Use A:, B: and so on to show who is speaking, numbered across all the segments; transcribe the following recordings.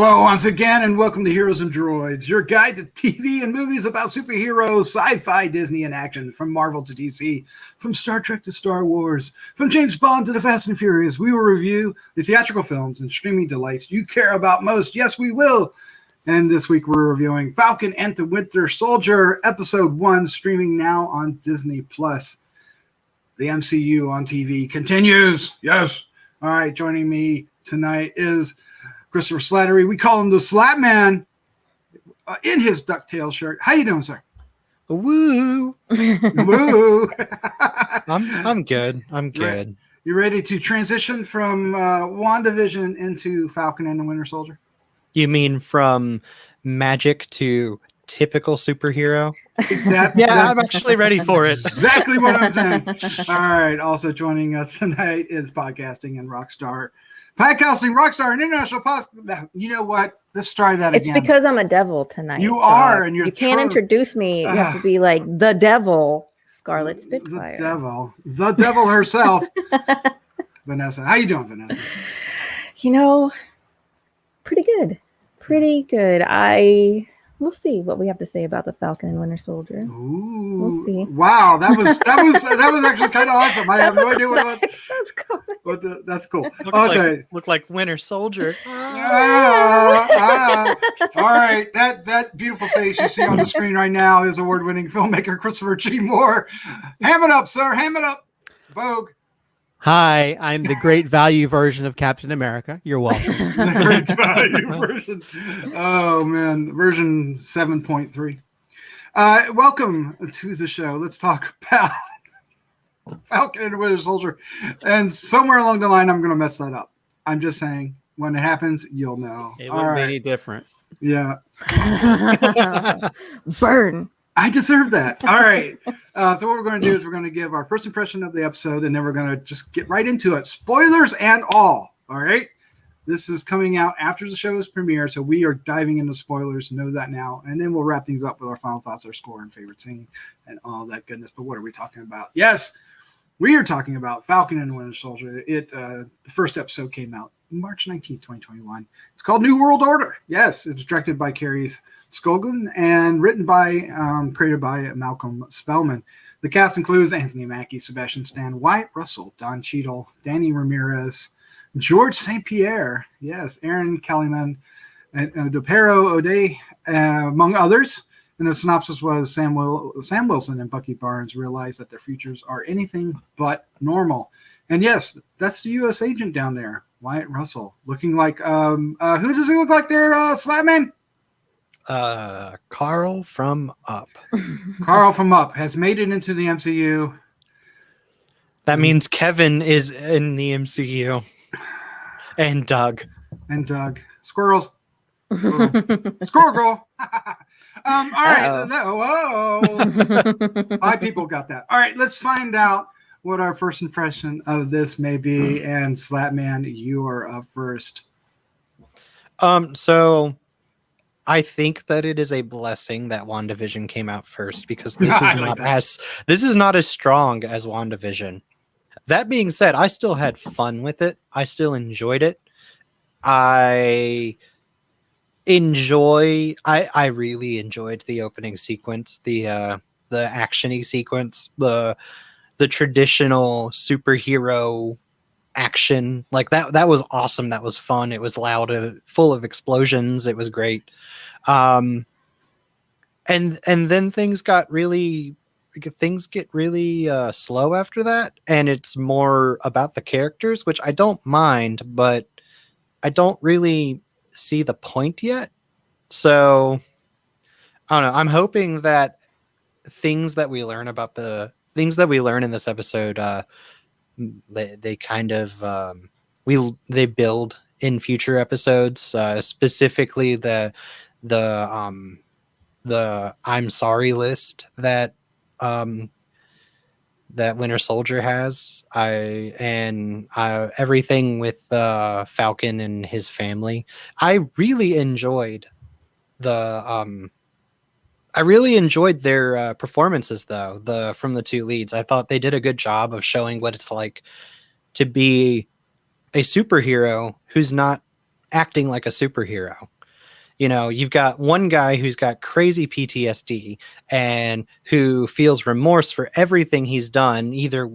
A: Hello once again, and welcome to Heroes and Droids, your guide to TV and movies about superheroes, sci-fi, Disney, and action, from Marvel to DC, from Star Trek to Star Wars, from James Bond to the Fast and Furious. We will review the theatrical films and streaming delights you care about most. Yes, we will. And this week we're reviewing Falcon and the Winter Soldier, Episode 1, streaming now on Disney+. The MCU on TV continues. Yes. All right, joining me tonight is Christopher Slattery. We call him the Slattman in his DuckTales shirt. How you doing, sir?
B: Woo.
A: Woo.
B: I'm good. I'm good.
A: You ready to transition from WandaVision into Falcon and the Winter Soldier?
B: You mean from magic to typical superhero? I'm actually ready for it.
A: Exactly what I'm saying. All right. Also joining us tonight is podcasting and Rockstar. Podcasting, Rockstar, and international podcast. You know what? Let's try that again.
C: It's because I'm a devil tonight.
A: You are, and
C: you can't introduce me. You have to be like the devil, Scarlet Spitfire.
A: The devil herself, Vanessa. How you doing, Vanessa?
C: You know, pretty good. We'll see what we have to say about the Falcon and Winter Soldier.
A: Ooh,
C: we'll see.
A: Wow, that was actually kind of awesome. I have no idea what it was.
C: That's cool.
A: But that's cool.
B: Look like Winter Soldier.
A: All right, that beautiful face you see on the screen right now is award-winning filmmaker Christopher G. Moore. Ham it up, sir. Ham it up. Vogue.
D: Hi, I'm the great value version of Captain America. You're welcome.
A: The great value version. Oh, man. Version 7.3. Welcome to the show. Let's talk about Falcon and the Winter Soldier. And somewhere along the line, I'm going to mess that up. I'm just saying, when it happens, you'll know.
D: It wouldn't be any different.
A: Yeah.
C: Burn.
A: I deserve that. All right. So what we're going to do is we're going to give our first impression of the episode, and then we're going to just get right into it. Spoilers and all. All right. This is coming out after the show's premiere, so we are diving into spoilers. Know that now. And then we'll wrap things up with our final thoughts, our score, and favorite scene, and all that goodness. But what are we talking about? Yes, we are talking about Falcon and the Winter Soldier. The first episode came out March 19th, 2021. It's called New World Order. Yes, it's directed by Carrie Scoglin and created by Malcolm Spellman. The cast includes Anthony Mackie, Sebastian Stan, Wyatt Russell, Don Cheadle, Danny Ramirez, George St. Pierre, yes, Aaron Kellyman, and DePero O'Day, among others. And the synopsis was Sam Wilson and Bucky Barnes realize that their futures are anything but normal. And yes, that's the U.S. agent down there, Wyatt Russell, looking like who does he look like there, Slattman?
B: Carl from Up.
A: Carl from Up has made it into the MCU.
B: That means Kevin is in the MCU. And Doug. Squirrels.
A: Squirrel girl. All right. Whoa. 5 people got that. All right, let's find out what our first impression of this may be. And Slattman, you are up first.
B: So I think that it is a blessing that WandaVision came out first, because this is not as strong as WandaVision. That being said, I still had fun with it. I still enjoyed it. I really enjoyed the opening sequence, the action-y sequence, the traditional superhero action. Like that was awesome. That was fun. It was loud, full of explosions. It was great. And then things get really slow after that, and it's more about the characters, which I don't mind, but I don't really see the point yet. So I don't know. I'm hoping that things that we learn in this episode, they kind of they build in future episodes, specifically the I'm sorry list that Winter Soldier has. Everything with Falcon and his family. I really enjoyed their performances, though, from the 2 leads. I thought they did a good job of showing what it's like to be a superhero who's not acting like a superhero. You know, you've got one guy who's got crazy PTSD and who feels remorse for everything he's done, either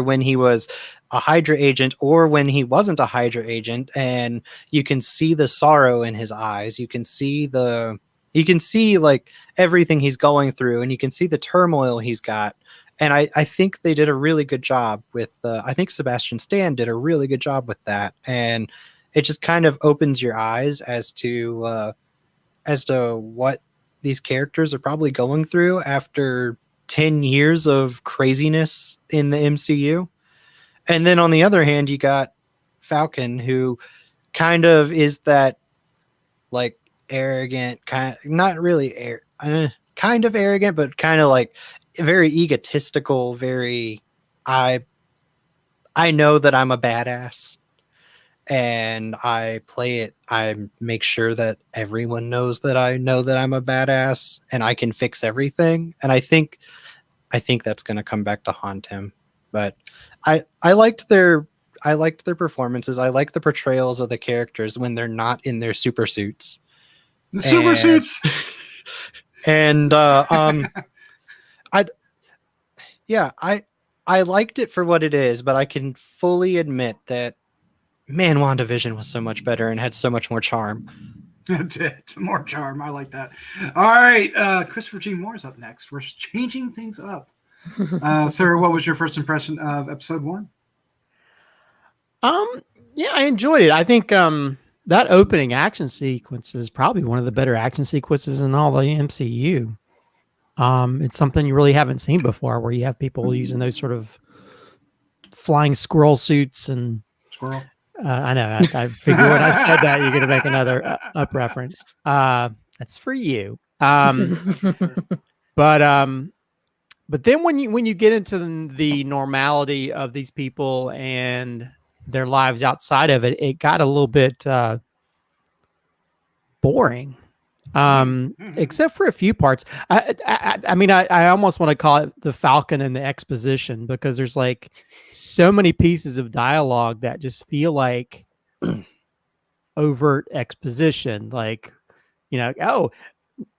B: when he was a Hydra agent or when he wasn't a Hydra agent, and you can see the sorrow in his eyes. You can see like everything he's going through, and you can see the turmoil he's got. And I think they did a really good job with I think Sebastian Stan did a really good job with that, and it just kind of opens your eyes as to what these characters are probably going through after 10 years of craziness in the MCU. And then on the other hand, you got Falcon, who kind of is that like arrogant, kind of arrogant, but kind of like very egotistical, very I know that I'm a badass and I play it. I make sure that everyone knows that I know that I'm a badass and I can fix everything. And I think that's going to come back to haunt him. But I liked their performances. I like the portrayals of the characters when they're not in their super suits.
A: The super suits.
B: And I liked it for what it is, but I can fully admit that, man, WandaVision was so much better and had so much more charm.
A: It did. More charm. I like that. All right. Christopher G. Moore's up next. We're changing things up. Sir, what was your first impression of episode 1?
D: Yeah, I enjoyed it. I think that opening action sequence is probably one of the better action sequences in all the MCU. It's something you really haven't seen before, where you have people using those sort of flying squirrel suits and
A: Squirrel.
D: I know. I figured when I said that, you're going to make another up reference. That's for you. But then when you get into the normality of these people and their lives outside of it, it got a little bit boring. Except for a few parts. I mean, I almost want to call it the Falcon and the exposition, because there's like so many pieces of dialogue that just feel like overt exposition. Like, oh,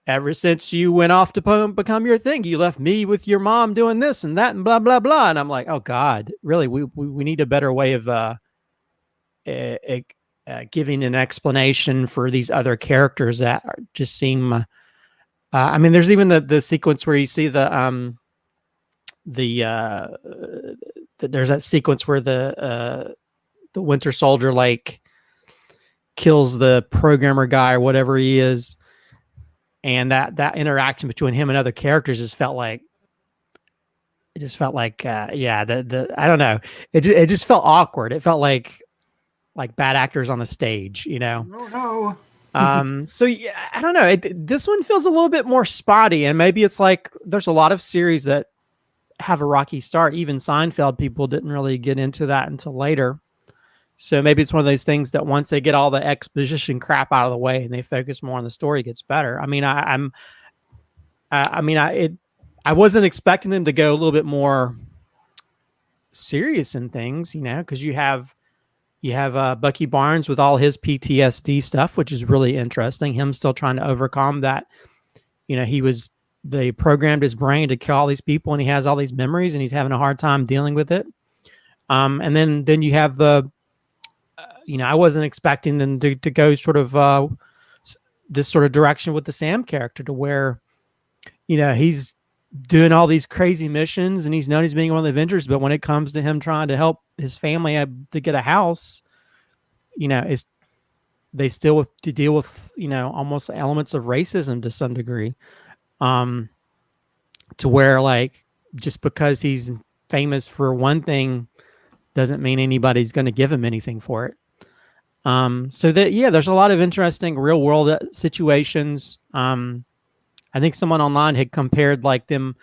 D: ever since you went off to become your thing, you left me with your mom doing this and that and blah, blah, blah. And I'm like, oh God, really? We need a better way of giving an explanation for these other characters that just seem. I mean, there's even the sequence where you see there's that sequence where the Winter Soldier like kills the programmer guy or whatever he is, and that interaction between him and other characters I don't know, it just felt awkward. It felt like bad actors on a stage,
A: Oh,
D: no. So yeah, I don't know. This one feels a little bit more spotty, and maybe it's like there's a lot of series that have a rocky start. Even Seinfeld, people didn't really get into that until later. So maybe it's one of those things that once they get all the exposition crap out of the way and they focus more on the story, it gets better. I mean, I wasn't expecting them to go a little bit more serious in things, because you have Bucky Barnes with all his PTSD stuff, which is really interesting. Him still trying to overcome that. They programmed his brain to kill all these people, and he has all these memories, and he's having a hard time dealing with it. And then you have I wasn't expecting them to go sort of this sort of direction with the Sam character, to where, he's doing all these crazy missions and he's known as being one of the Avengers, but when it comes to him trying to help his family to get a house, they still have to deal with, almost elements of racism to some degree, to where like, just because he's famous for one thing doesn't mean anybody's going to give him anything for it. So there's a lot of interesting real world situations. I think someone online had compared like them,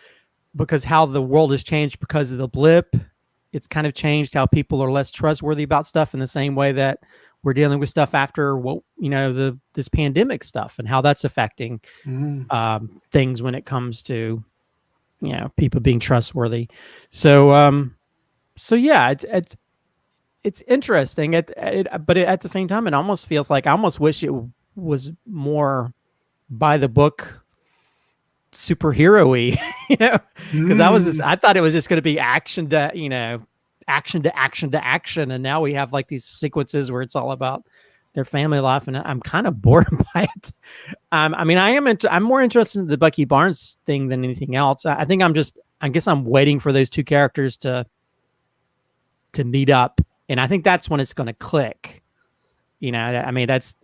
D: because how the world has changed because of the blip. It's kind of changed how people are less trustworthy about stuff, in the same way that we're dealing with stuff after this pandemic stuff, and how that's affecting things when it comes to people being trustworthy. So yeah, it's interesting. But at the same time, it almost feels like I almost wish it was more by the book superhero-y, because I thought it was just going to be action to action, and now we have like these sequences where it's all about their family life, and I'm kind of bored by it. I mean, I'm more interested in the Bucky Barnes thing than anything else. I guess I'm waiting for those two characters to meet up, and I think that's when it's going to click. I mean, that's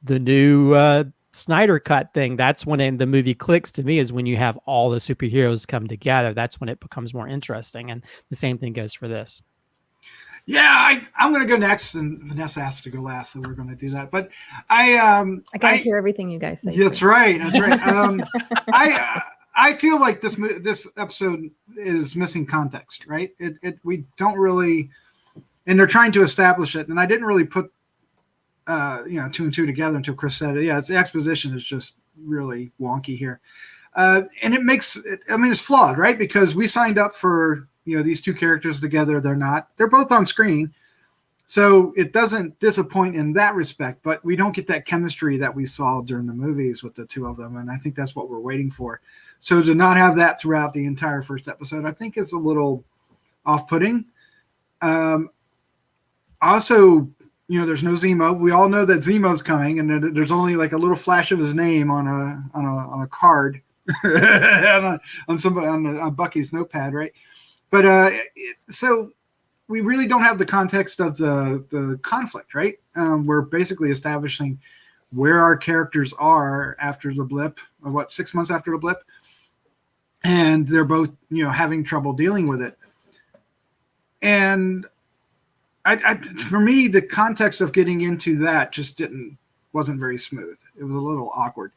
D: the new Snyder cut thing. That's when the movie clicks to me, is when you have all the superheroes come together. That's when it becomes more interesting, and the same thing goes for this.
A: Yeah, I'm going to go next, and Vanessa asked to go last, so we're going to do that. But I
C: gotta hear everything you guys say.
A: That's right. That's right. I feel like this episode is missing context, right? We don't really, and they're trying to establish it, and I didn't really put two and two together until Chris said it. Yeah, the exposition is just really wonky here, and it makes it. I mean, it's flawed, right? Because we signed up for these two characters together. They're both on screen, so it doesn't disappoint in that respect. But we don't get that chemistry that we saw during the movies with the two of them, and I think that's what we're waiting for. So to not have that throughout the entire first episode, I think is a little off-putting. Also, there's no Zemo. We all know that Zemo's coming, and there's only like a little flash of his name on a card on Bucky's notepad, right? But so we really don't have the context of the conflict, right? We're basically establishing where our characters are after the blip, or 6 months after the blip, and they're both having trouble dealing with it. And for me, the context of getting into that just wasn't very smooth. It was a little awkward.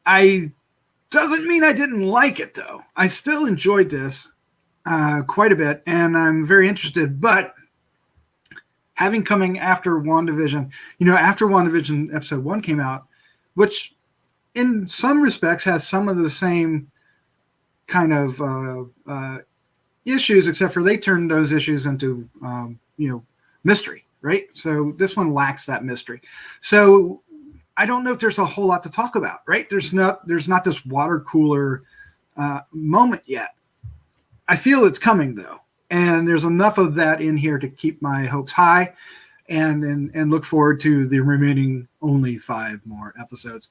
A: Doesn't mean I didn't like it, though. I still enjoyed this quite a bit, and I'm very interested. But having coming after WandaVision, after WandaVision episode 1 came out, which in some respects has some of the same kind of issues, except for they turned those issues into mystery, right? So this one lacks that mystery. So I don't know if there's a whole lot to talk about, right? There's not this water cooler moment yet. I feel it's coming though, and there's enough of that in here to keep my hopes high, and look forward to the remaining only 5 more episodes.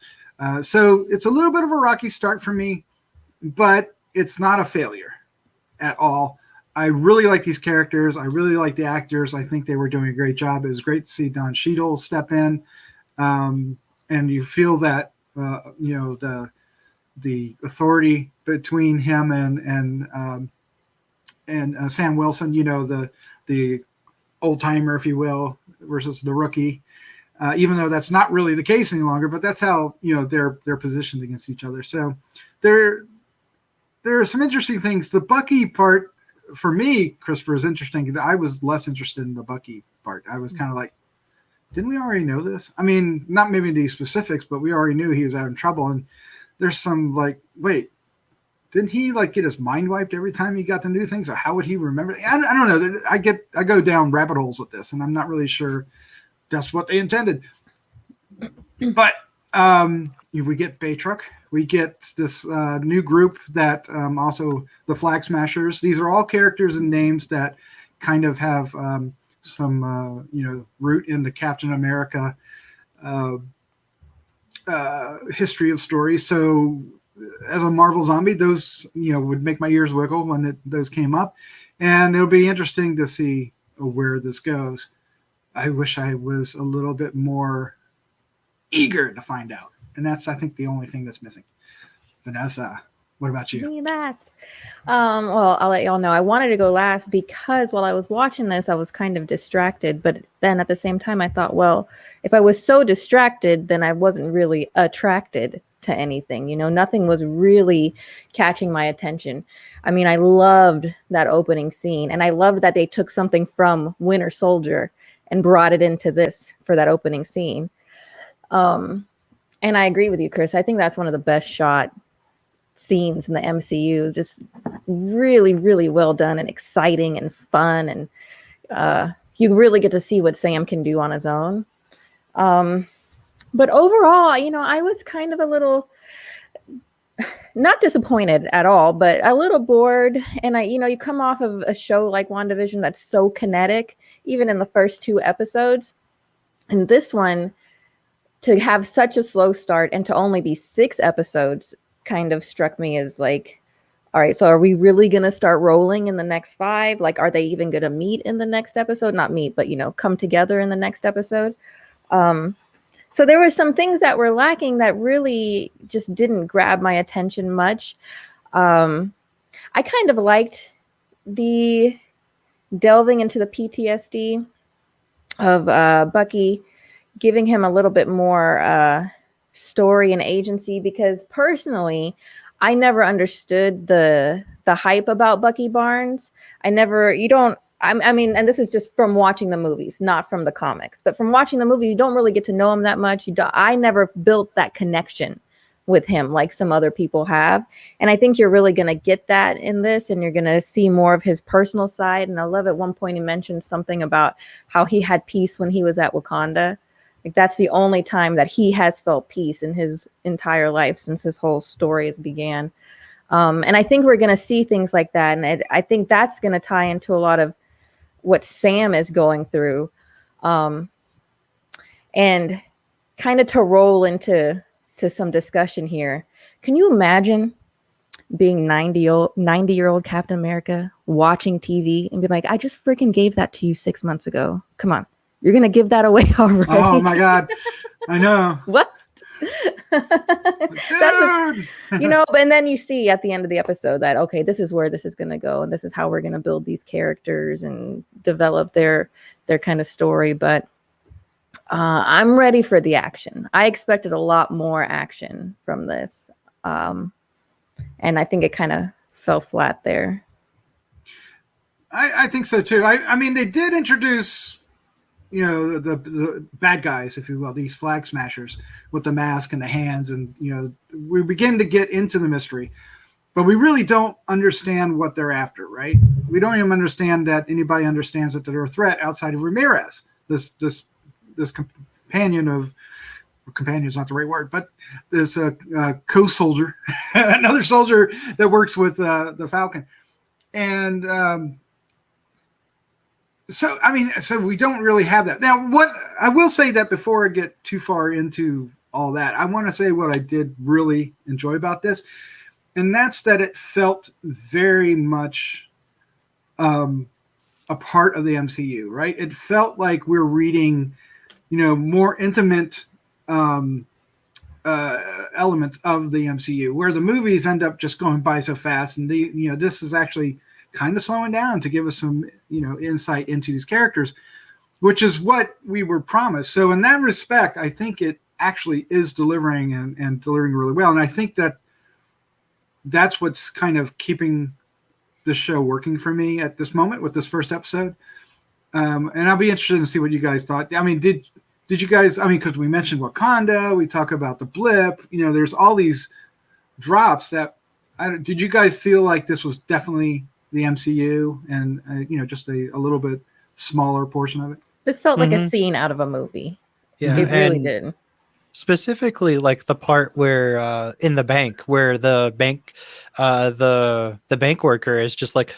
A: So it's a little bit of a rocky start for me, but it's not a failure at all. I really like these characters. I really like the actors. I think they were doing a great job. It was great to see Don Cheadle step in, and you feel that the authority between him and Sam Wilson. The old timer, if you will, versus the rookie. Even though that's not really the case any longer, but that's how they're positioned against each other. So there are some interesting things. The Bucky part, for me, Christopher, is interesting. I was less interested in the Bucky part. I was kind of like, didn't we already know this? I mean, not maybe the specifics, but we already knew he was having trouble. And there's some like, wait, didn't he like get his mind wiped every time he got to new things? Or how would he remember? I don't know. I go down rabbit holes with this, and I'm not really sure that's what they intended. But we get Baytruck. We get this new group that also the Flag Smashers. These are all characters and names that kind of have some root in the Captain America history of stories. So as a Marvel zombie, those would make my ears wiggle when those came up, and it'll be interesting to see where this goes. I wish I was a little bit more eager to find out. And that's, I think, the only thing that's missing. Vanessa, what about you?
C: Me last. Well, I'll let y'all know. I wanted to go last because while I was watching this, I was kind of distracted. But then at the same time, I thought, well, if I was so distracted, then I wasn't really attracted to anything. Nothing was really catching my attention. I mean, I loved that opening scene. And I loved that they took something from Winter Soldier and brought it into this for that opening scene. And I agree with you, Chris. I think that's one of the best shot scenes in the MCU. Just really, really well done and exciting and fun. And you really get to see what Sam can do on his own. But overall, I was kind of a little not disappointed at all, but a little bored. And you come off of a show like WandaVision that's so kinetic, even in the first 2 episodes. And this one, to have such a slow start and to only be 6 episodes kind of struck me as like, all right, so are we really going to start rolling in the next 5? Like, are they even going to meet in the next episode? Not meet, but, come together in the next episode. So there were some things that were lacking that really just didn't grab my attention much. I kind of liked the delving into the PTSD of Bucky, giving him a little bit more story and agency, because personally, I never understood the hype about Bucky Barnes. I mean, and this is just from watching the movies, not from the comics, but from watching the movie, you don't really get to know him that much. I never built that connection with him like some other people have. And I think you're really going to get that in this, and you're going to see more of his personal side. And I love at one point he mentioned something about how he had peace when he was at Wakanda. Like, that's the only time that he has felt peace in his entire life since his whole story has began. And I think we're going to see things like that. And I think that's going to tie into a lot of what Sam is going through. And kind of to roll into some discussion here. Can you imagine being 90-year-old Captain America watching TV and be like, I just freaking gave that to you 6 months ago. Come on. You're going to give that away already.
A: Oh my God. I know.
C: What? And then you see at the end of the episode that, okay, this is where this is going to go. And this is how we're going to build these characters and develop their kind of story. But I'm ready for the action. I expected a lot more action from this. And I think it kind of fell flat there.
A: I think so too. I mean, they did introduce, the bad guys, if you will, these flag smashers with the mask and the hands. And, we begin to get into the mystery, but we really don't understand what they're after, right? We don't even understand that anybody understands that they're a threat outside of Ramirez, this companion is not the right word, but this co-soldier, another soldier that works with the Falcon. And, so we don't really have that. Now, what I will say that before I get too far into all that, I want to say what I did really enjoy about this, and that's that it felt very much a part of the MCU, right? It felt like we're reading, more intimate elements of the MCU, where the movies end up just going by so fast, and this is actually kind of slowing down to give us some, insight into these characters, which is what we were promised. So in that respect, I think it actually is delivering and delivering really well. And I think that's what's kind of keeping the show working for me at this moment with this first episode. And I'll be interested to see what you guys thought. I mean, did you guys, because we mentioned Wakanda, we talk about the blip, there's all these drops that, did you guys feel like this was definitely the MCU and, just a little bit smaller portion of it?
C: This felt like a scene out of a movie.
B: Yeah,
C: it really did.
B: Specifically, like the part where in the bank, where the bank worker is just like,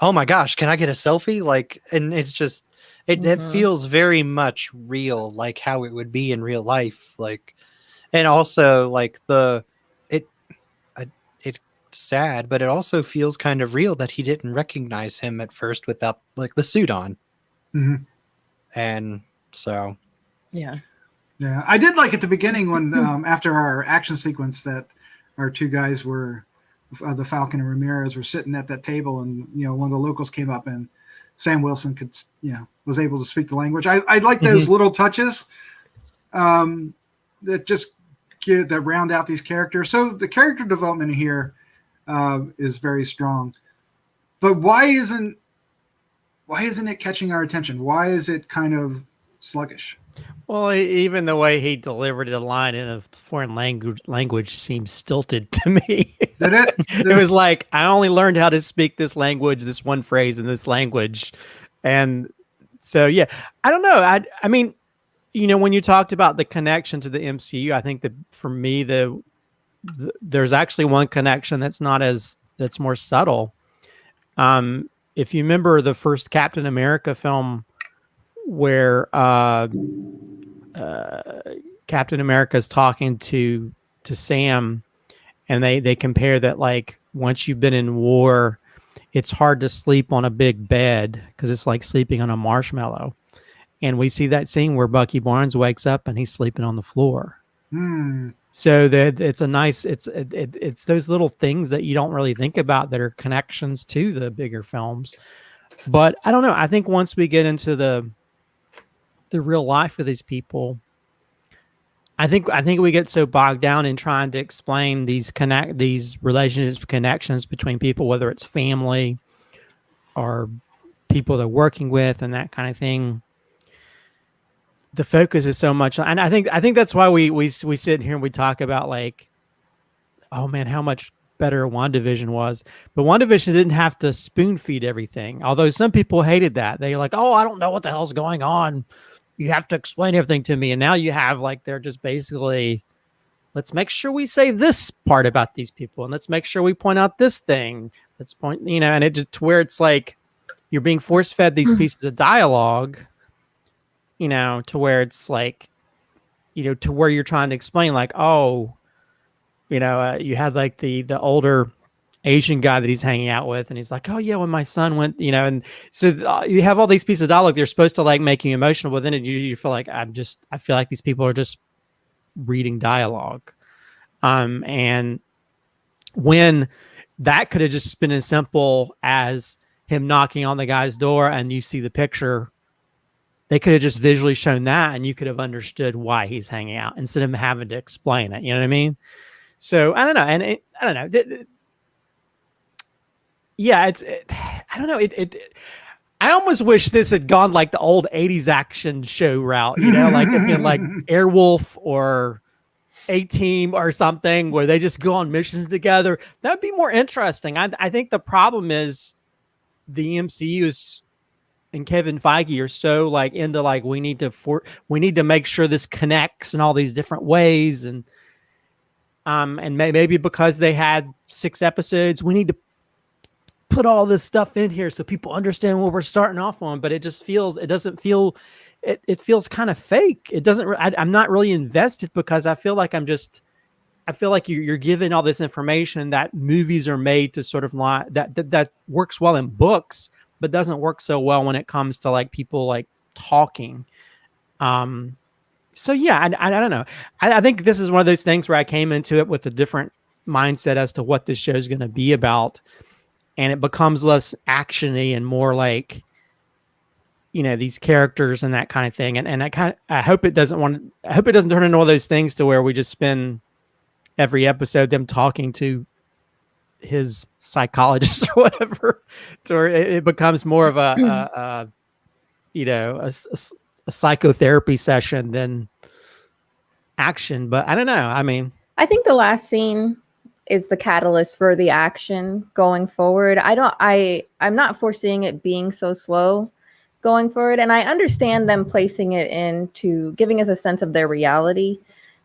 B: oh my gosh, can I get a selfie? Like, and it's just it feels very much real, like how it would be in real life. Like, and also like it's sad, but it also feels kind of real that he didn't recognize him at first without like the suit on.
A: Mm-hmm.
B: And so,
A: yeah, I did like at the beginning when after our action sequence that our two guys were the Falcon and Ramirez were sitting at that table, and one of the locals came up and Sam Wilson could was able to speak the language. I like those little touches that just that round out these characters. So the character development here is very strong. But why isn't it catching our attention? Why is it kind of sluggish?
D: Well, even the way he delivered the line in a foreign language seems stilted to me.
A: Did it?
D: It was like, I only learned how to speak this language, this one phrase in this language. And so, yeah, I don't know. I mean, when you talked about the connection to the MCU, I think that for me, there's actually one connection that's more subtle. If you remember the first Captain America film, where Captain America is talking to Sam, and they compare that, like, once you've been in war, it's hard to sleep on a big bed because it's like sleeping on a marshmallow. And we see that scene where Bucky Barnes wakes up and he's sleeping on the floor. So that it's those little things that you don't really think about that are connections to the bigger films. But I don't know. I think once we get into the real life of these people, I think we get so bogged down in trying to explain these relationships, connections between people, whether it's family or people they're working with and that kind of thing. The focus is so much, and I think that's why we sit here and we talk about, like, oh man, how much better WandaVision was. But WandaVision didn't have to spoon feed everything. Although some people hated that. They're like, oh, I don't know what the hell's going on. You have to explain everything to me. And now you have, like, they're just basically, let's make sure we say this part about these people, and let's make sure we point out this thing. Let's point, and it just to where it's like you're being force fed these pieces of dialogue, to where it's like, to where you're trying to explain, like, oh, you had like the older Asian guy that he's hanging out with, and he's like, oh yeah, when my son went, and so you have all these pieces of dialogue. They're supposed to, like, make you emotional, but then you feel like I feel like these people are just reading dialogue. And when that could have just been as simple as him knocking on the guy's door and you see the picture, they could have just visually shown that and you could have understood why he's hanging out instead of having to explain it. You know what I mean? So I don't know. And I don't know. Yeah, I don't know. I almost wish this had gone like the old 80s action show route, like it'd been like Airwolf or A-Team or something where they just go on missions together. That'd be more interesting. I think the problem is the MCU and Kevin Feige are so, like, into, like, we need to make sure this connects in all these different ways, and maybe because they had 6 episodes, we need to put all this stuff in here so people understand what we're starting off on. But it feels kind of fake. It doesn't. I'm not really invested because I feel like you're given all this information that movies are made to sort of that works well in books, but doesn't work so well when it comes to, like, people, like, talking. So yeah, I don't know. I think this is one of those things where I came into it with a different mindset as to what this show is going to be about, and it becomes less actiony and more like, these characters and that kind of thing. And I hope it doesn't turn into one of those things to where we just spend every episode them talking to his psychologist or whatever, or it becomes more of a psychotherapy session than action. But I don't know. I mean,
C: I think the last scene is the catalyst for the action going forward. I'm not foreseeing it being so slow going forward. And I understand them placing it into giving us a sense of their reality,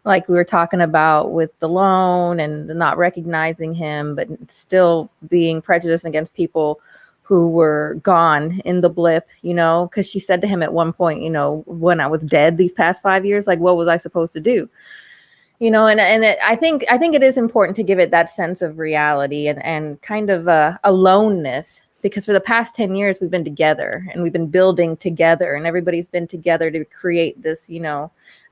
C: like we were talking about with the loan and the not recognizing him, but still being prejudiced against people who were gone in the blip, because she said to him at one point, when I was dead these past 5 years, like, what was I supposed to do? I think it is important to give it that sense of reality and kind of aloneness, because for the past 10 years, we've been together and we've been building together and everybody's been together to create this,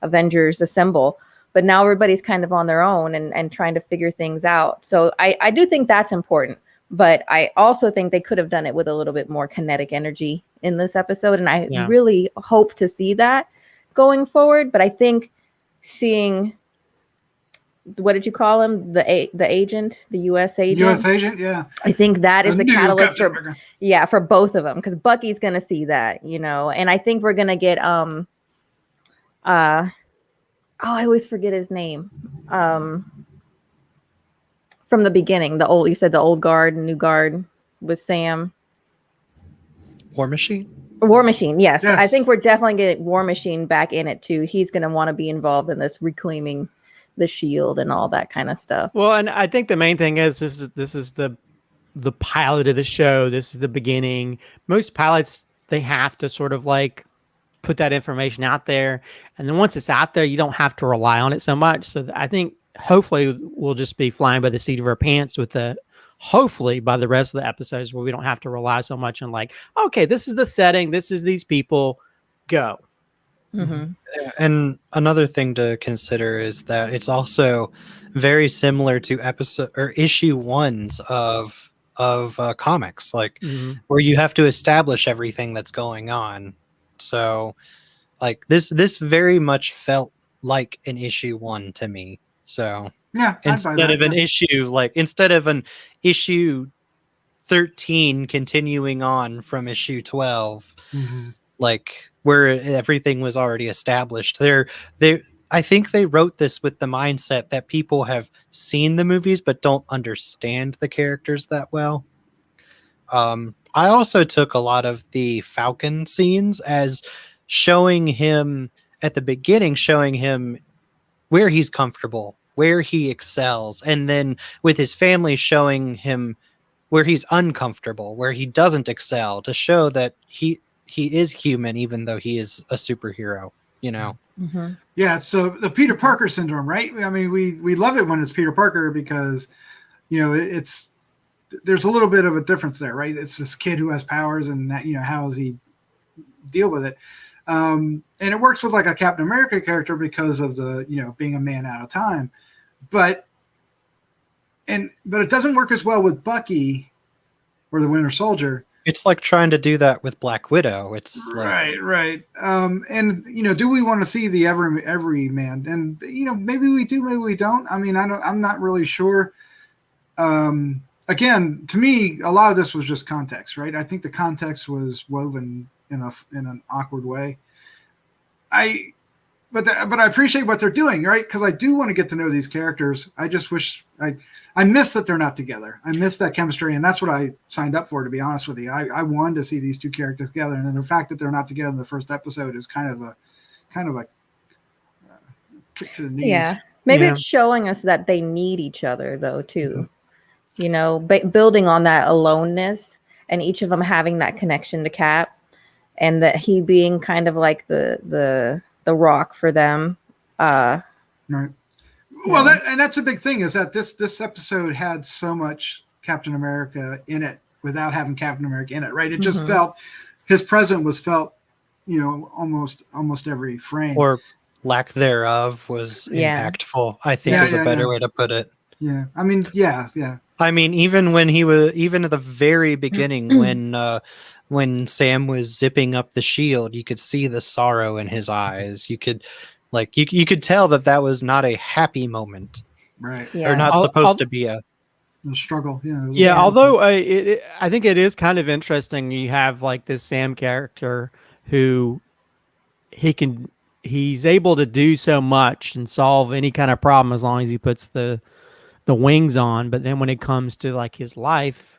C: Avengers Assemble. But now everybody's kind of on their own and trying to figure things out. So I do think that's important. But I also think they could have done it with a little bit more kinetic energy in this episode. And I really hope to see that going forward. But I think seeing, what did you call him? The agent, the U.S. agent?
A: U.S. agent, yeah.
C: I think that is the catalyst for both of them. Because Bucky's going to see that, And I think we're going to get, I always forget his name. From the beginning, you said the old guard and new guard with Sam.
B: War Machine?
C: War Machine, yes.
A: Yes.
C: I think we're definitely getting War Machine back in it too. He's going to want to be involved in this reclaiming the shield and all that kind of stuff.
D: Well, and I think the main thing is this is the pilot of the show. This is the beginning. Most pilots, they have to sort of like put that information out there, and then once it's out there, you don't have to rely on it so much. So I think hopefully we'll just be flying by the seat of our pants with the hopefully by the rest of the episodes where we don't have to rely so much on like, okay, this is the setting, this is these people, go.
C: Mm-hmm.
B: And another thing to consider is that it's also very similar to episode or issue ones of comics, like where you have to establish everything that's going on. So, like this very much felt like an issue one to me. So
A: Yeah.
B: instead of an issue 13 continuing on from issue 12, like where everything was already established. I think they wrote this with the mindset that people have seen the movies but don't understand the characters that well. I also took a lot of the Falcon scenes as showing him at the beginning, showing him where he's comfortable, where he excels, and then with his family showing him where he's uncomfortable, where he doesn't excel, to show that he is human even though he is a superhero, you know.
A: Yeah, so the Peter Parker syndrome, right? I mean, we love it when it's Peter Parker because, you know, there's a little bit of a difference there, right? It's this kid who has powers, and that, you know, how does he deal with it? And it works with like a Captain America character because of the, you know, being a man out of time, but it doesn't work as well with Bucky or the Winter Soldier.
B: It's like trying to do that with Black Widow. It's
A: right. And you know, do we want to see the every man? And you know, maybe we do, maybe we don't. I mean, I'm not really sure. Again, to me, a lot of this was just context, right? I think the context was woven in an awkward way. But I appreciate what they're doing, right? Because I do want to get to know these characters. I just wish I miss that they're not together. I miss that chemistry, and that's what I signed up for, to be honest with you. I wanted to see these two characters together, and then the fact that they're not together in the first episode is kind of a kick to the knees.
C: Yeah, maybe it's showing us that they need each other, though, too. You know, building on that aloneness, and each of them having that connection to Cap, and that he being kind of like the rock for them. Right.
A: Well, that's a big thing, is that this episode had so much Captain America in it without having Captain America in it, right? It just felt, his presence was felt, you know, almost every frame.
B: Or lack thereof was impactful, I think is a better way to put it.
A: Yeah. I mean, yeah.
B: I mean, even at the very beginning when Sam was zipping up the shield, you could see the sorrow in his eyes. You could you could tell that was not a happy moment,
A: right?
C: Yeah.
B: Or not supposed to be a
A: struggle.
D: Yeah. Although I think it is kind of interesting. You have like this Sam character who he's able to do so much and solve any kind of problem as long as he puts the wings on. But then when it comes to like his life,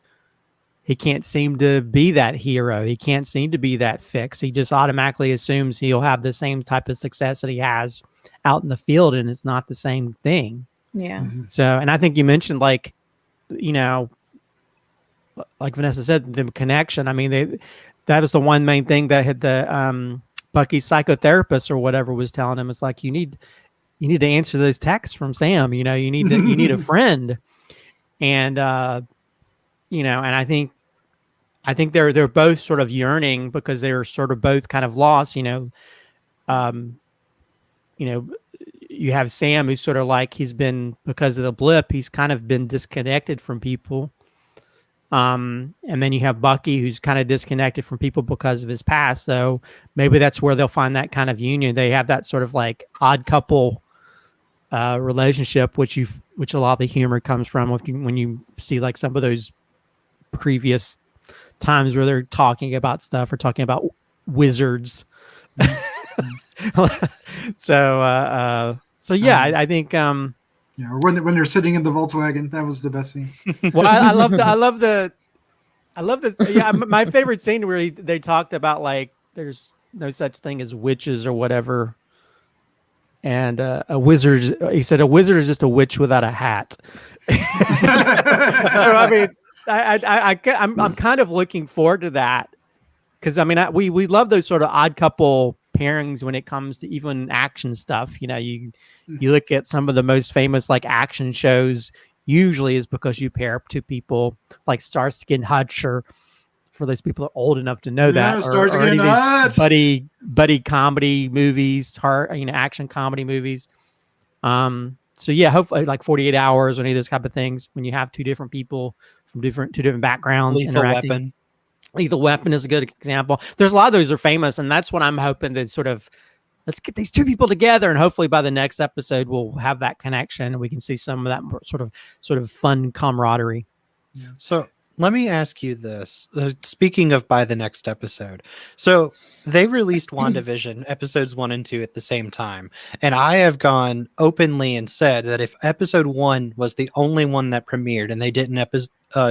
D: he can't seem to be that hero. He can't seem to be that fix. He just automatically assumes he'll have the same type of success that he has out in the field, and it's not the same thing.
C: Yeah.
D: So, and I think you mentioned, like, you know, like Vanessa said, the connection. I mean, that was the one main thing that had the Bucky's psychotherapist or whatever was telling him. It's like, you need to answer those texts from Sam. You know, you need a friend, and you know, and I think they're both sort of yearning because they're sort of both kind of lost. You know, you have Sam who's sort of like, he's been, because of the blip, he's kind of been disconnected from people. And then you have Bucky who's kind of disconnected from people because of his past. So maybe that's where they'll find that kind of union. They have that sort of like odd couple relationship, which a lot of the humor comes from when you see like some of those previous times where they're talking about stuff or talking about wizards. So yeah, I think or
A: when they're sitting in the Volkswagen, that was the best scene.
D: Well, I love I love this. Yeah, my favorite scene where they talked about like there's no such thing as witches or whatever, and a wizard. He said a wizard is just a witch without a hat. I mean, I'm kind of looking forward to that because I mean we love those sort of odd couple pairings when it comes to even action stuff. You know, you look at some of the most famous like action shows. Usually is because you pair up two people like Starsky and Hutch, or for those people that are old enough to know that, or any of these buddy comedy movies, action comedy movies. So yeah, hopefully like 48 Hours or any of those type of things when you have two different people from two different backgrounds interacting.
B: Weapon.
D: Lethal Weapon is a good example. There's a lot of those are famous, and that's what I'm hoping that sort of let's get these two people together, and hopefully by the next episode we'll have that connection and we can see some of that sort of fun camaraderie.
B: Yeah. So let me ask you this. Speaking of by the next episode, so they released WandaVision episodes 1 and 2 at the same time, and I have gone openly and said that if episode 1 was the only one that premiered and they didn't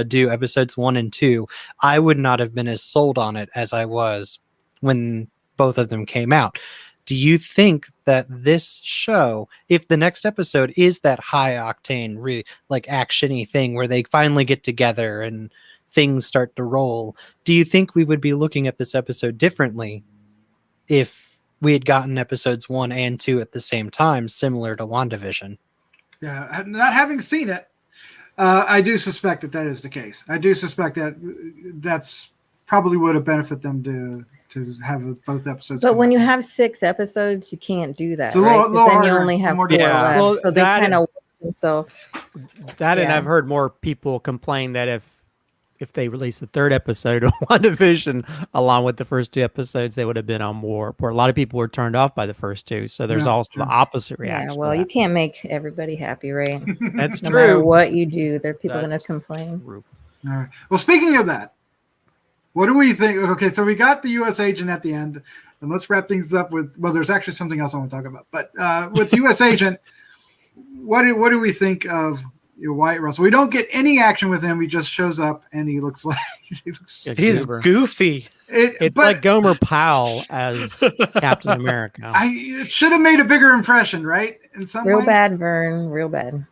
B: do episodes 1 and 2, I would not have been as sold on it as I was when both of them came out. Do you think that this show, if the next episode is that high octane, like actiony thing where they finally get together and things start to roll, do you think we would be looking at this episode differently if we had gotten episodes 1 and 2 at the same time, similar to WandaVision?
A: Yeah, not having seen it, I do suspect that is the case. I do suspect that that's probably would have benefited them to have both episodes.
C: But when you have 6 episodes, you can't do that.
A: It's a little
C: then
A: harder,
C: you only have 4
A: yeah.
C: left.
D: Well,
C: so they kind of themselves.
D: And I've heard more people complain that if they released the 3rd episode of WandaVision along with the first 2 episodes, they would have been on board. Where a lot of people were turned off by the first 2. So there's also the opposite reaction.
C: Yeah, well, you can't make everybody happy, right?
D: That's
C: no
D: true.
C: matter what you do, there are people going to complain.
A: All right. Well, speaking of that, what do we think? Okay, so we got the U.S. agent at the end, and let's wrap things up with. Well, there's actually something else I want to talk about, but with U.S. agent, what do we think of Wyatt Russell? We don't get any action with him. He just shows up, and he looks like
B: he's goofy.
D: It's like Gomer Pyle as Captain America.
A: It should have made a bigger impression, right? In some
C: real
A: way.
C: Bad, Vern. Real bad.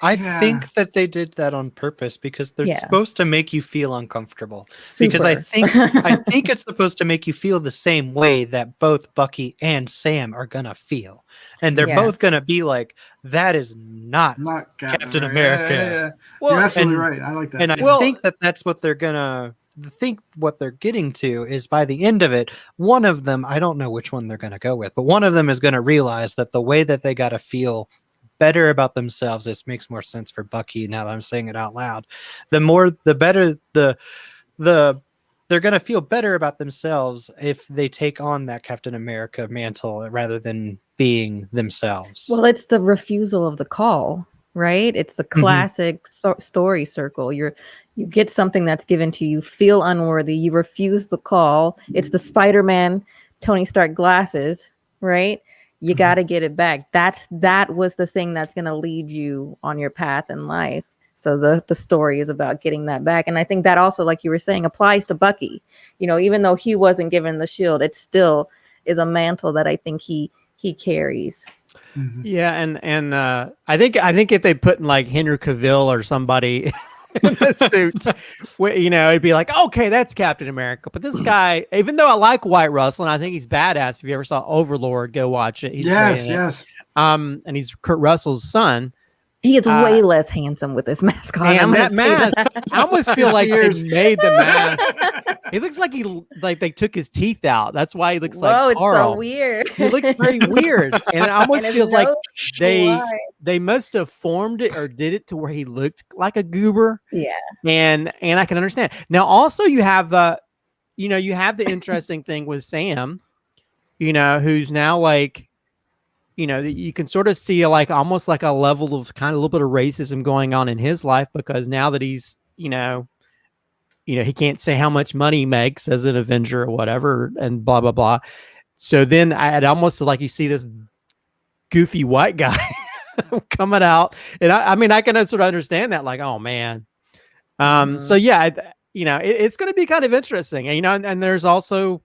B: I think that they did that on purpose because they're supposed to make you feel uncomfortable.
C: Super.
B: Because I think it's supposed to make you feel the same way that both Bucky and Sam are gonna feel, and they're both gonna be like, "That is not Captain America."
A: Yeah. Well, you're absolutely right. I like that.
B: And I think that's what they're gonna. What they're getting to is by the end of it, one of them, I don't know which one they're gonna go with, but one of them is gonna realize that the way that they gotta feel better about themselves. This makes more sense for Bucky now that I'm saying it out loud. The better they're gonna feel better about themselves if they take on that Captain America mantle rather than being themselves.
C: Well, it's the refusal of the call, right? It's the classic story circle. You get something that's given to you, feel unworthy, you refuse the call. It's the Spider-Man Tony Stark glasses, right? You got to get it back. That was the thing that's going to lead you on your path in life. So the story is about getting that back. And I think that also, like you were saying, applies to Bucky. You know, even though he wasn't given the shield, it still is a mantle that I think he carries.
D: Yeah, and I think if they put in like Henry Cavill or somebody in the suit, you know, it'd be like, okay, that's Captain America. But this guy, even though I like Wyatt Russell and I think he's badass, if you ever saw Overlord, go watch it. He's
A: yes.
D: And he's Kurt Russell's son.
C: He is way less handsome with this mask on.
D: And that mask, I almost feel like they made the mask. He looks like they took his teeth out. That's why he looks like Carl.
C: It's so weird.
D: He looks very weird, and it almost feels like they must have formed it or did it to where he looked like a goober.
C: Yeah,
D: and I can understand. Now, also you have the interesting thing with Sam, you know, who's now like, you know, you can sort of see like almost like a level of kind of a little bit of racism going on in his life because now that he's, you know, he can't say how much money he makes as an Avenger or whatever and blah, blah, blah. So then I'd almost like you see this goofy white guy coming out. And I mean, I can sort of understand that like, oh man. So yeah, it's going to be kind of interesting. And, and there's also,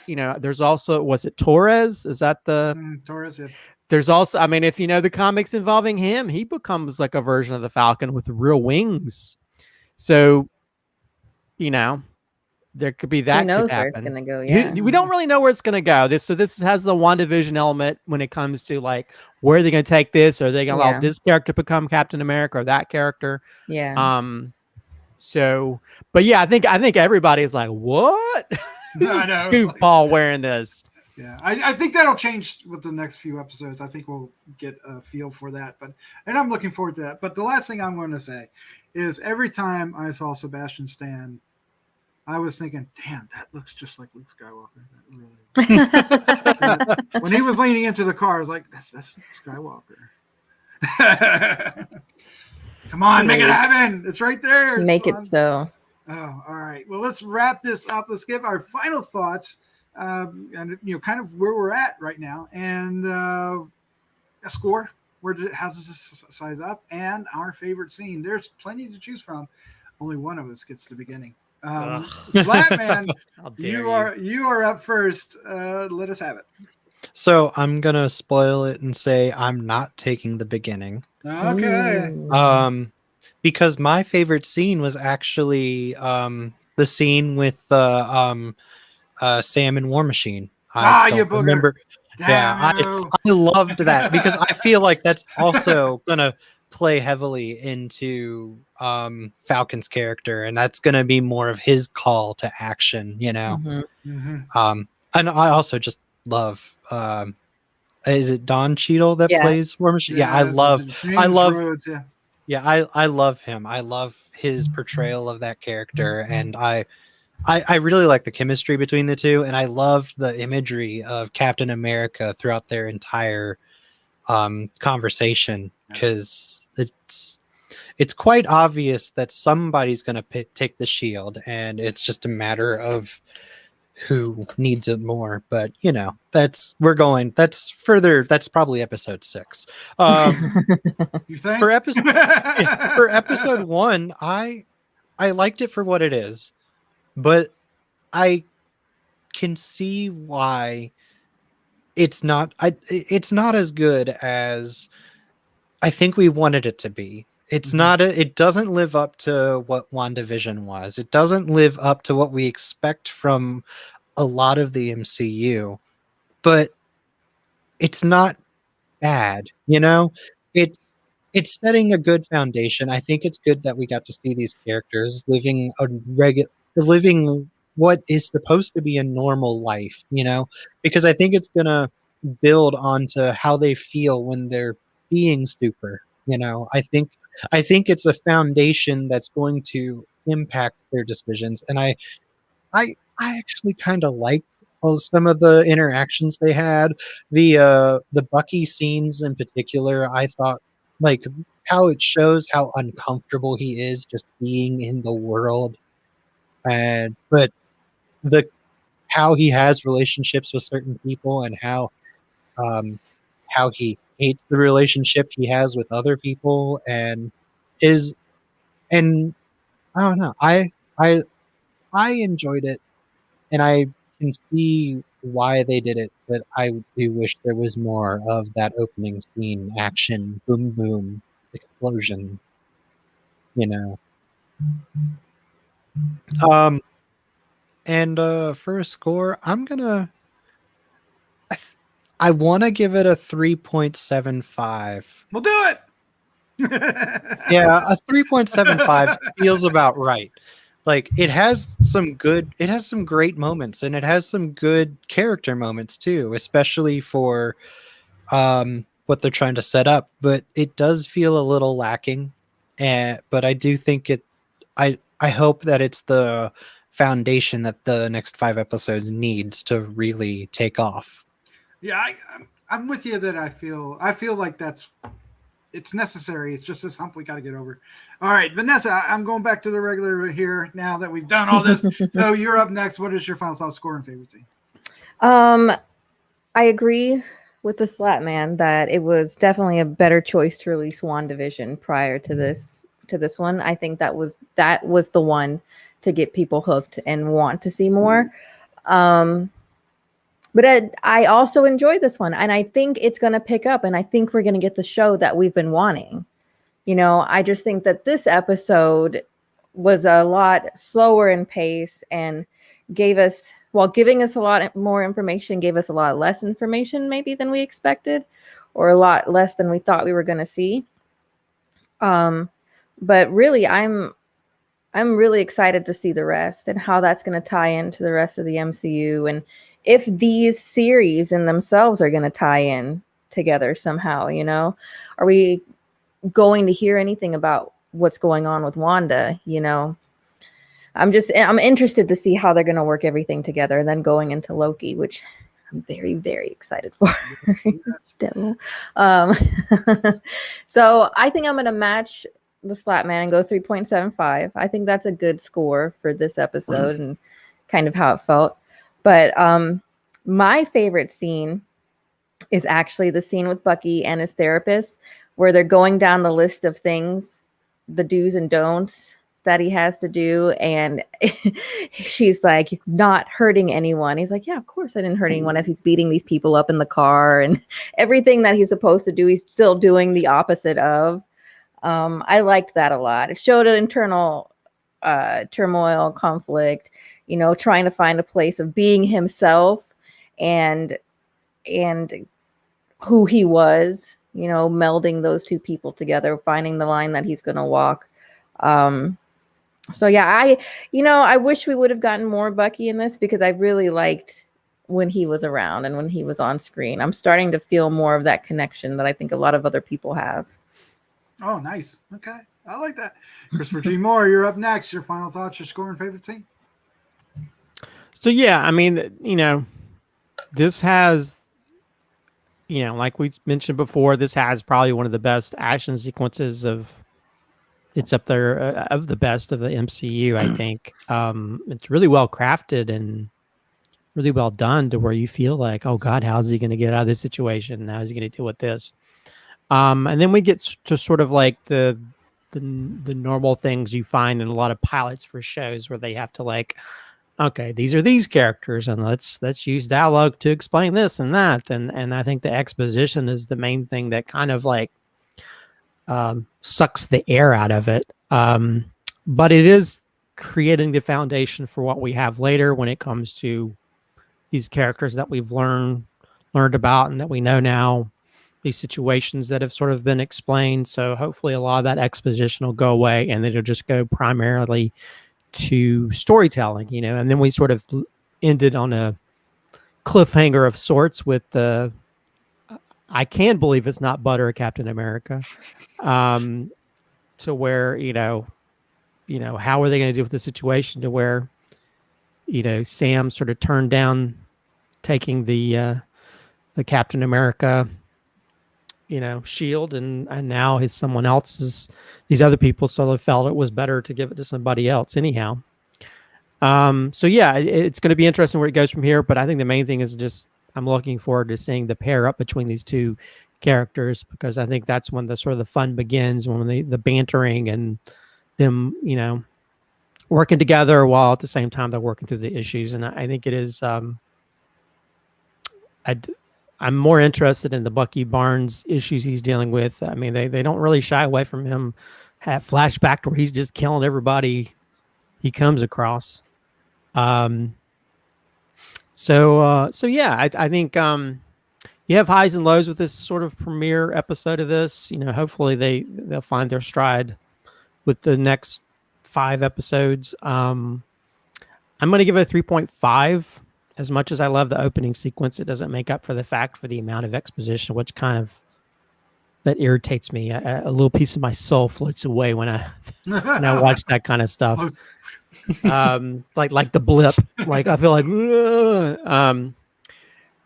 D: was it Torres? Is that the
A: Torres? Yeah.
D: There's also, I mean, if you know the comics involving him, he becomes like a version of the Falcon with real wings. So, there could be that.
C: Who knows
D: could
C: where it's
D: happen.
C: gonna go? Yeah,
D: We don't really know where it's going to go. This has the WandaVision element when it comes to like where are they going to take this? Are they going to allow this character become Captain America or that character?
C: Yeah.
D: So, but yeah, I think everybody's like, what? This is goofball wearing this.
A: Yeah, I think that'll change with the next few episodes. I think we'll get a feel for that. And I'm looking forward to that. But the last thing I'm going to say is every time I saw Sebastian Stan, I was thinking, damn, that looks just like Luke Skywalker. That really when he was leaning into the car, I was like, that's Luke Skywalker. Come on, make it happen. It's right there.
C: Make it so.
A: Oh, all right. Well, let's wrap this up. Let's give our final thoughts, and kind of where we're at right now, and a score. How does this size up? And our favorite scene. There's plenty to choose from. Only one of us gets the beginning. Slattman, you are up first. Let us have it.
B: So I'm gonna spoil it and say I'm not taking the beginning.
A: Okay.
B: Because my favorite scene was actually the scene with Sam and War Machine.
A: You booger.
B: Remember.
A: Damn
B: I loved that because I feel like that's also gonna play heavily into Falcon's character, and that's gonna be more of his call to action, And I also just love is it Don Cheadle that plays War Machine? Yeah, I love
A: Rhodes,
B: I love him. I love his portrayal of that character, and I really like the chemistry between the two, and I love the imagery of Captain America throughout their entire conversation, because it's quite obvious that somebody's going to take the shield, and it's just a matter of who needs it more. But that's probably episode 6.
A: You think?
B: For episode 1, I liked it for what it is, but I can see why it's not as good as I think we wanted it to be. It's not it doesn't live up to what WandaVision was. It doesn't live up to what we expect from a lot of the MCU, but it's not bad, It's setting a good foundation. I think it's good that we got to see these characters living what is supposed to be a normal life, because I think it's gonna build onto how they feel when they're being super. I think it's a foundation that's going to impact their decisions, and I actually kind of liked some of the interactions they had. The Bucky scenes in particular, I thought, like, how it shows how uncomfortable he is just being in the world, but how he has relationships with certain people, and how he hates the relationship he has with other people, and I don't know. I enjoyed it, and I can see why they did it, but I do wish there was more of that opening scene, action, boom boom, explosions, And for a score, I want to give it a 3.75.
A: We'll do it.
B: Yeah, a 3.75 feels about right. Like, it has some great moments, and it has some good character moments too, especially for what they're trying to set up, but it does feel a little lacking. But I do think I hope that it's the foundation that the next 5 episodes needs to really take off.
A: Yeah, I'm with you that I feel like it's necessary. It's just this hump we got to get over. All right, Vanessa, I'm going back to the regular here now that we've done all this. So you're up next. What is your final thought, score, and favorite scene?
C: I agree with the Slattman that it was definitely a better choice to release WandaVision prior to this to this one. I think that was the one to get people hooked and want to see more. But I also enjoyed this one, and I think it's going to pick up, and I think we're going to get the show that we've been wanting. You know, I just think that this episode was a lot slower in pace and giving us a lot more information, gave us a lot less information maybe than we expected, or a lot less than we thought we were going to see. But really, I'm really excited to see the rest and how that's going to tie into the rest of the MCU, and if these series in themselves are going to tie in together somehow. You know, are we going to hear anything about what's going on with Wanda? You know, I'm interested to see how they're going to work everything together, and then going into Loki, which I'm very, very excited for. Devil. So I think I'm going to match the Slattman and go 3.75. I think that's a good score for this episode and kind of how it felt. But my favorite scene is actually the scene with Bucky and his therapist, where they're going down the list of things, the do's and don'ts that he has to do. And she's like, not hurting anyone. He's like, yeah, of course I didn't hurt anyone, as he's beating these people up in the car, and everything that he's supposed to do, he's still doing the opposite of. I liked that a lot. It showed an internal turmoil, conflict, you know, trying to find a place of being himself and who he was, you know, melding those two people together, finding the line that he's going to walk. So yeah, I wish we would have gotten more Bucky in this, because I really liked when he was around and when he was on screen. I'm starting to feel more of that connection that I think a lot of other people have.
A: Oh, nice. Okay. I like that. Christopher G. Moore, you're up next. Your final thoughts, your score and favorite scene?
D: So, yeah, I mean, you know, this has, you know, like we mentioned before, this has probably one of the best action sequences it's up there of the best of the MCU, I think. It's really well crafted and really well done, to where you feel like, oh God, how's he going to get out of this situation? How is he going to deal with this? And then we get to sort of like the normal things you find in a lot of pilots for shows, where they have to like, okay, these are these characters, and let's use dialogue to explain this and that. And I think the exposition is the main thing that kind of like sucks the air out of it. But it is creating the foundation for what we have later when it comes to these characters that we've learned about and that we know now, these situations that have sort of been explained. So hopefully a lot of that exposition will go away, and it'll just go primarily to storytelling, you know. And then we sort of ended on a cliffhanger of sorts with the I can't believe it's not Butter Captain America, to where, you know, how are they going to deal with the situation to where, you know, Sam sort of turned down taking the Captain America, you know, shield, and now these other people sort of felt it was better to give it to somebody else anyhow. So yeah, it's going to be interesting where it goes from here, but I think the main thing is just I'm looking forward to seeing the pair up between these two characters, because I think that's when the sort of the fun begins, when the bantering and them, you know, working together while at the same time they're working through the issues. And I think it is, I'm more interested in the Bucky Barnes issues he's dealing with. I mean, they don't really shy away from him. Have flashback where he's just killing everybody he comes across. So yeah, I think you have highs and lows with this sort of premiere episode of this. You know, hopefully they'll find their stride with the next 5 episodes. I'm going to give it a 3.5. As much as I love the opening sequence, it doesn't make up for the fact for the amount of exposition, which kind of that irritates me. A little piece of my soul floats away when I watch that kind of stuff. Like the blip. Like I feel like.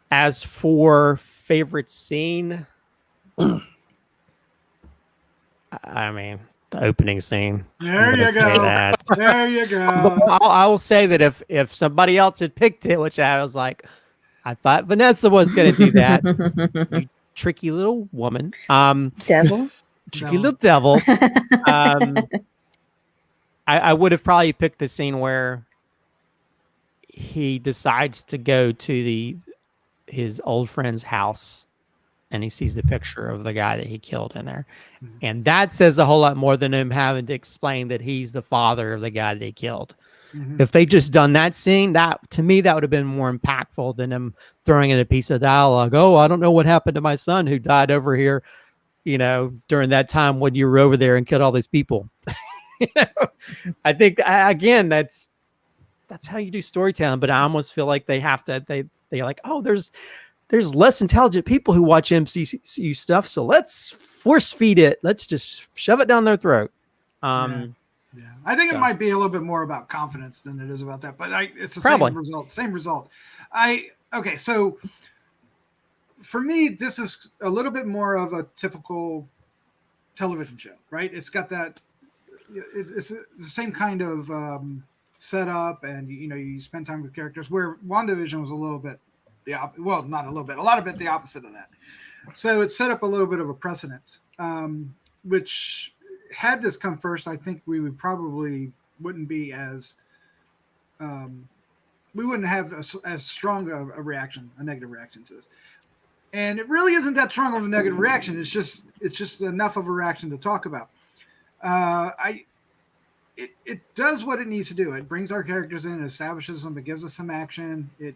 D: As for favorite scene, I mean, the opening scene.
A: There you go. There you go.
D: I will say that if somebody else had picked it, which I was like, I thought Vanessa was going to do that. You tricky little woman.
C: Devil.
D: cheeky little devil. I would have probably picked the scene where he decides to go to his old friend's house and he sees the picture of the guy that he killed in there.
A: Mhm.
D: And that says a whole lot more than him having to explain that he's the father of the guy that he killed.
A: Mhm.
D: If they just done that scene, that to me, that would have been more impactful than him throwing in a piece of dialogue. Oh, I don't know what happened to my son who died over here, during that time when you were over there and killed all these people. I think again, that's how you do storytelling. But I almost feel like they have to. They're like, oh, there's less intelligent people who watch MCU stuff, so let's force feed it. Let's just shove it down their throat.
A: Yeah, I think
D: So.
A: it might be a little bit more about confidence than it is about that, but it's the
D: Probably.
A: same result. Okay, so for me, this is a little bit more of a typical television show, right? It's got that, it's the same kind of setup, and you spend time with characters. Where WandaVision was a little bit not a little bit, a lot of it the opposite of that. So it set up a little bit of a precedent, which had this come first, I think we would probably wouldn't be as we wouldn't have as strong a negative reaction to this. And it really isn't that strong of a negative reaction. It's just enough of a reaction to talk about. It does what it needs to do. It brings our characters in, it establishes them, it gives us some action. It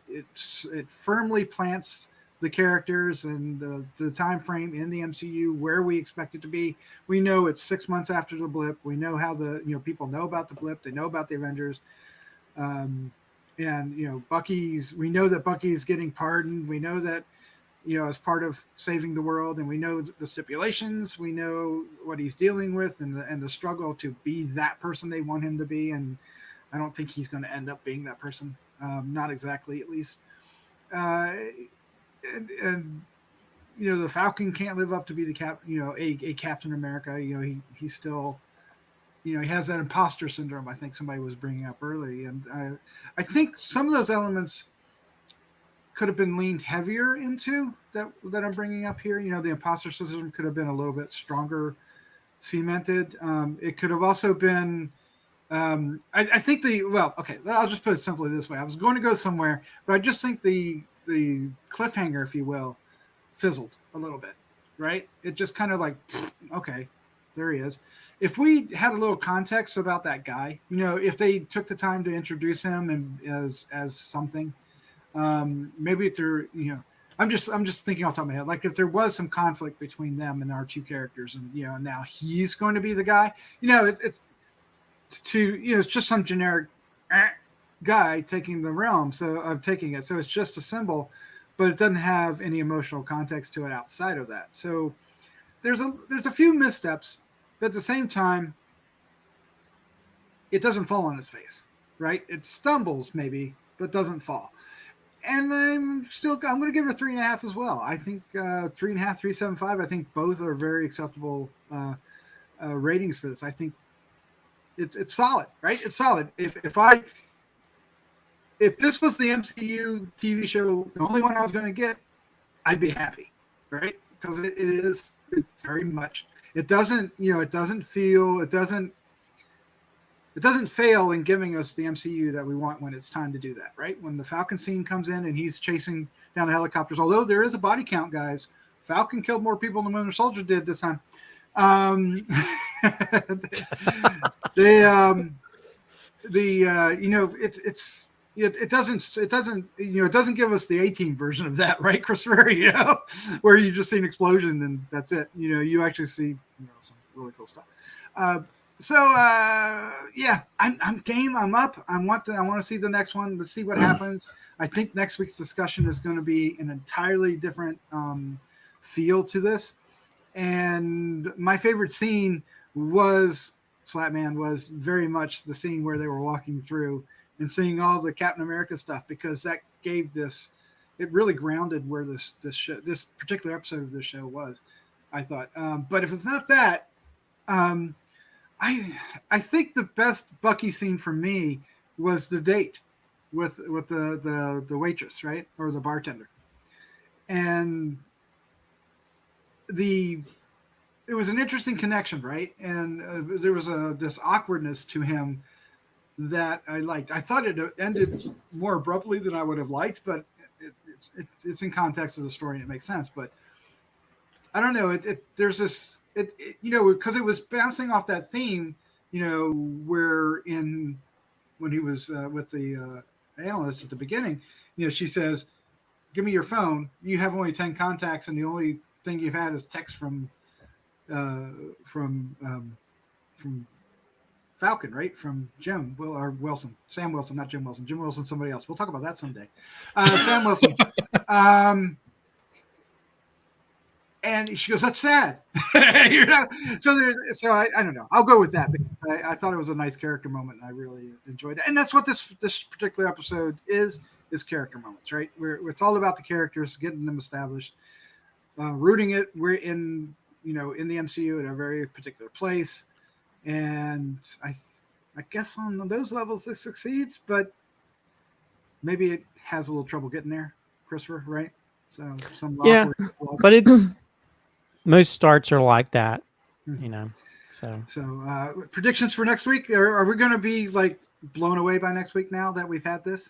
A: firmly plants the characters and the time frame in the MCU where we expect it to be. We know it's 6 months after the blip. We know how people know about the blip. They know about the Avengers. And we know that Bucky's getting pardoned. We know that, as part of saving the world, and we know the stipulations, we know what he's dealing with and the struggle to be that person they want him to be. And I don't think he's going to end up being that person. Not exactly, at least. And the Falcon can't live up to be a Captain America. He's still, he has that imposter syndrome. I think somebody was bringing up early, and I think some of those elements could have been leaned heavier into that I'm bringing up here. The imposter syndrome could have been a little bit stronger cemented. It could have also been. I think I'll just put it simply this way. I was going to go somewhere, but I just think the cliffhanger, if you will, fizzled a little bit, right? It just kind of like, okay, there he is. If we had a little context about that guy, if they took the time to introduce him and as something, maybe if they're, I'm just thinking off the top of my head, like if there was some conflict between them and our two characters, and now he's going to be the guy, it's just some generic guy taking the realm, so it's just a symbol, but it doesn't have any emotional context to it outside of that. So there's a few missteps, but at the same time, it doesn't fall on its face, right? It stumbles maybe, but doesn't fall. And I'm going to give it a 3.5 as well. I think 3.5, 3.75. I think both are very acceptable ratings for this. I think it's solid, right? It's solid. If this was the MCU TV show, the only one I was going to get, I'd be happy, right? Because it is very much. It doesn't fail in giving us the MCU that we want when it's time to do that, right? When the Falcon scene comes in and he's chasing down the helicopters, although there is a body count, guys, Falcon killed more people than Winter Soldier did this time. It doesn't give us the A-Team version of that, right, Christopher? Where you just see an explosion and that's it. You actually see some really cool stuff. I'm game. I'm up. I want to see the next one. Let's see what happens. I think next week's discussion is going to be an entirely different feel to this. And my favorite scene was Slattman was very much the scene where they were walking through and seeing all the Captain America stuff, because that gave this, it really grounded where this particular episode of this show was, I thought. But if it's not that, I think the best Bucky scene for me was the date with the waitress, right, or the bartender, and it was an interesting connection, right? And there was this awkwardness to him that I liked. I thought it ended more abruptly than I would have liked, but it's in context of the story and it makes sense. But I don't know. There's this, because it was bouncing off that theme, where when he was with the analyst at the beginning, she says, "Give me your phone. You have only 10 contacts, and the only thing you've had is text from Falcon, right? From Jim or Wilson, Sam Wilson, not Jim Wilson. Jim Wilson, somebody else. We'll talk about that someday. Sam Wilson." And she goes, "That's sad." So I don't know. I'll go with that. I thought it was a nice character moment, and I really enjoyed it. And that's what this particular episode is character moments, right? Where it's all about the characters, getting them established, rooting it. We're in the MCU at a very particular place, and I guess on those levels this succeeds, but maybe it has a little trouble getting there, Christopher, right? So
D: but it's most starts are like that, So
A: predictions for next week. Are we going to be like blown away by next week now that we've had this?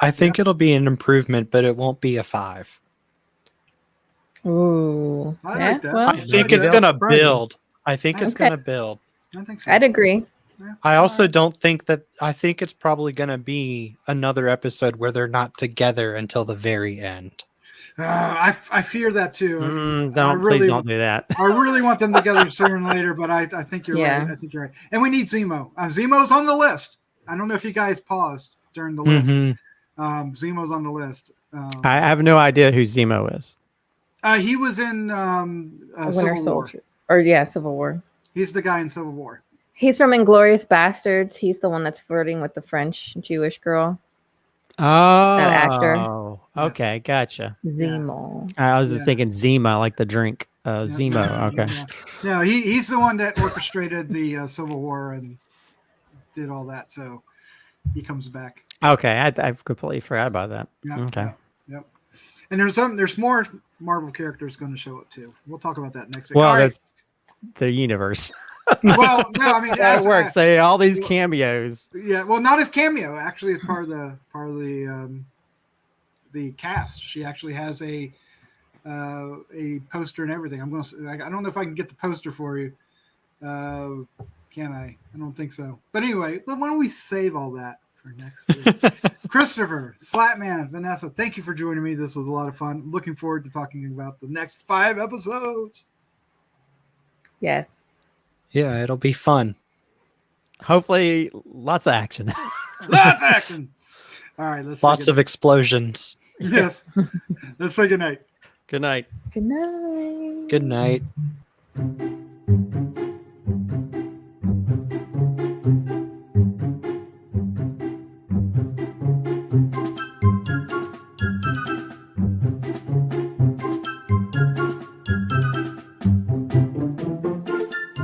B: I think it'll be an improvement, but it won't be a 5.
C: Ooh,
A: I like that.
C: Well,
B: I think it's going to build. I think it's going to build.
A: I think so.
C: I'd agree.
A: Yeah.
B: I also don't think that. I think it's probably going to be another episode where they're not together until the very end.
A: I fear that too.
D: Please don't do that.
A: I really want them together sooner than later, but I think you're
C: Yeah.
A: right. I think you're right. And we need Zemo. Zemo's on the list. I don't know if you guys paused during the list. Zemo's on the list.
D: I have no idea who Zemo is.
A: He was in
C: Winter
A: Civil War.
C: Soldier. Civil War.
A: He's the guy in Civil War.
C: He's from Inglourious Bastards. He's the one that's flirting with the French Jewish girl.
D: Oh,
C: actor.
D: Okay, gotcha.
C: Zemo.
D: I was just thinking Zima, like the drink. Zemo. Okay.
A: No, he's the one that orchestrated the Civil War and did all that. So he comes back.
D: Okay, I've completely forgot about that.
A: Yep,
D: Okay.
A: Yep. And there's more Marvel characters going to show up too. We'll talk about that next week.
D: Well,
A: All right.
D: that's the universe.
A: Well, no, I mean
D: That works. All these cameos.
A: Yeah, well, not as cameo. Actually, it's part of the cast. She actually has a poster and everything. I don't know if I can get the poster for you. Can I? I don't think so. But anyway, why don't we save all that for next week? Christopher, Slattman, Vanessa, thank you for joining me. This was a lot of fun. Looking forward to talking about the next 5 episodes.
C: Yes.
B: Yeah, it'll be fun.
D: Hopefully, lots of action.
A: Lots of action. All right,
B: Lots of explosions.
A: Yes. Let's say goodnight.
D: Good night.
C: Good night.
B: Good night.